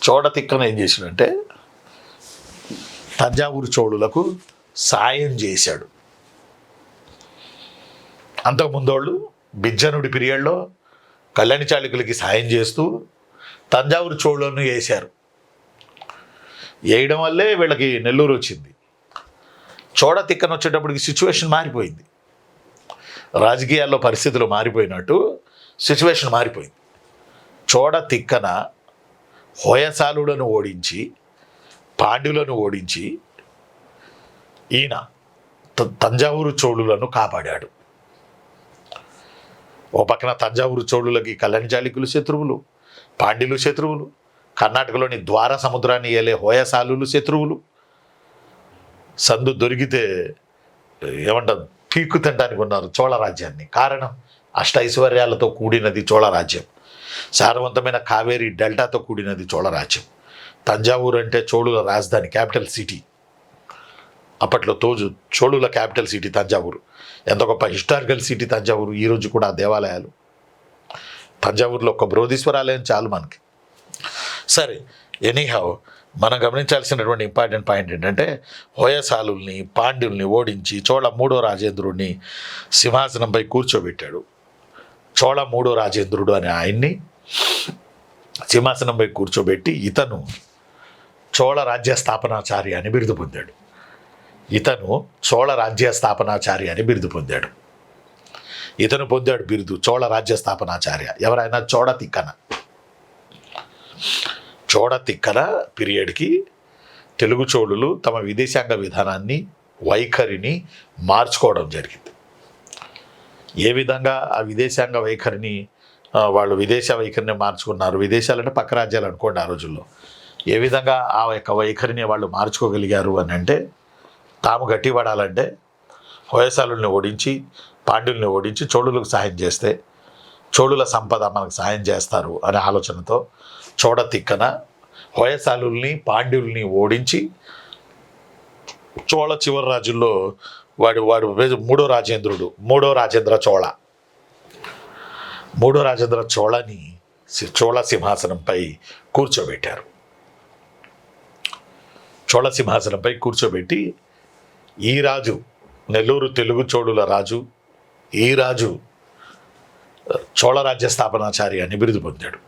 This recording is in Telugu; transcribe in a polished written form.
చోడ తిక్కన ఏం చేశాడంటే తంజావూరు చోళులకు సాయం చేశాడు. అంతకుముందోళ్ళు బిజ్జనుడి పీరియడ్లో కళ్యాణి చాళుక్యులకి సాయం చేస్తూ తంజావూరు చోళులను వేశారు. వేయడం వల్లే వీళ్ళకి నెల్లూరు వచ్చింది. చోడ తిక్కన వచ్చేటప్పటికి సిచ్యువేషన్ మారిపోయింది. రాజకీయాల్లో పరిస్థితులు మారిపోయినట్టు సిచ్యువేషన్ మారిపోయింది. చోడ తిక్కన హోయసాలులను ఓడించి పాండ్యులను ఓడించి ఈయన తంజావూరు చోళులను కాపాడాడు. ఓ పక్కన తంజావూరు చోళులకి కళ్యాణి చాళుక్యులు శత్రువులు, పాండ్యులు శత్రువులు, కర్ణాటకలోని ద్వార సముద్రాన్ని ఏలే హోయసాలులు శత్రువులు. సందు దొరికితే ఏమంటారు పీక్కు తినడానికి ఉన్నారు చోళ రాజ్యాన్ని. కారణం అష్టైశ్వర్యాలతో కూడినది చోళ రాజ్యం, సారవంతమైన కావేరీ డెల్టాతో కూడినది చోళ రాజ్యం. తంజావూరు అంటే చోళుల రాజధాని, క్యాపిటల్ సిటీ. అప్పట్లో చోళుల క్యాపిటల్ సిటీ తంజావూరు. ఎంత గొప్ప హిస్టారికల్ సిటీ తంజావూరు. ఈరోజు కూడా దేవాలయాలు. తంజావూరులో ఒక బృహదీశ్వరాలయం చాలు మనకి. సరే, ఎనీహౌ మనం గమనించాల్సినటువంటి ఇంపార్టెంట్ పాయింట్ ఏంటంటే హోయసాలుల్ని పాండ్యుల్ని ఓడించి చోళ మూడో రాజేంద్రుడిని సింహాసనంపై కూర్చోబెట్టాడు. చోళ మూడో రాజేంద్రుడు అనే ఆయన్ని సింహాసనంపై కూర్చోబెట్టి ఇతను చోళ రాజ్య స్థాపనాచారి అని బిరుదు పొందాడు. ఇతను పొందాడు బిరుదు చోళ రాజ్య స్థాపనాచార్య. ఎవరైనా చోడ తిక్కన పీరియడ్కి తెలుగు చోళులు తమ విదేశాంగ విధానాన్ని, వైఖరిని మార్చుకోవడం జరిగింది. ఏ విధంగా ఆ విదేశాంగ వైఖరిని వాళ్ళు విదేశ వైఖరిని మార్చుకున్నారు? విదేశాలంటే పక్క రాజ్యాలు అనుకోండి ఆ రోజుల్లో. ఏ విధంగా ఆ యొక్క వైఖరిని వాళ్ళు మార్చుకోగలిగారు అని అంటే, తాము గట్టిపడాలంటే హోయసాలుల్ని ఓడించి పాండ్యుల్ని ఓడించి చోళులకు సాయం చేస్తే చోళుల సంపద మనకు సాయం చేస్తారు అనే ఆలోచనతో చోడ తిక్కన హోయసాలుల్ని పాండ్యుల్ని ఓడించి చోళ చివరి రాజుల్లో వాడు మూడో రాజేంద్ర చోళని చోళ సింహాసనంపై కూర్చోబెట్టారు. చోళ సింహాసనంపై కూర్చోబెట్టి ఈ రాజు నెల్లూరు తెలుగు చోళుల రాజు, ఈ రాజు చోళ రాజ్య స్థాపనాచారి అని బిరుదు పొందాడు.